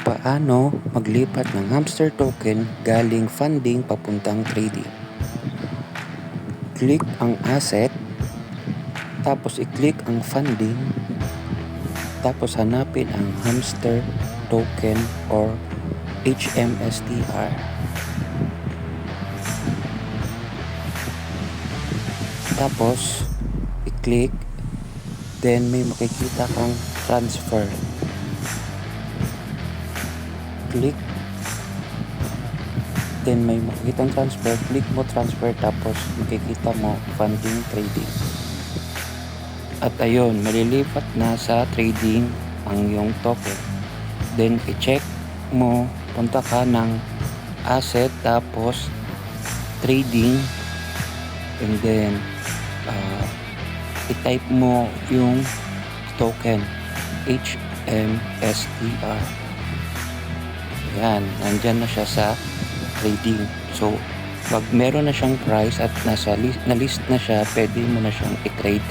Paano maglipat ng hamster token galing funding papuntang trading? Click ang asset, tapos i-click ang funding, tapos hanapin ang hamster token or HMSTR. Tapos i-click, then may makikita kang transfer. Click, then may makikitang transfer, click mo transfer, tapos makikita mo funding trading. At ayun, malilipat na sa trading ang iyong token. Then i-check mo, punta ka ng asset, tapos trading, and then i-type mo yung token HMSTR. Yan, nandyan na siya sa trading. So pag meron na siyang price at na-list na siya, pwede mo na siyang i-trade.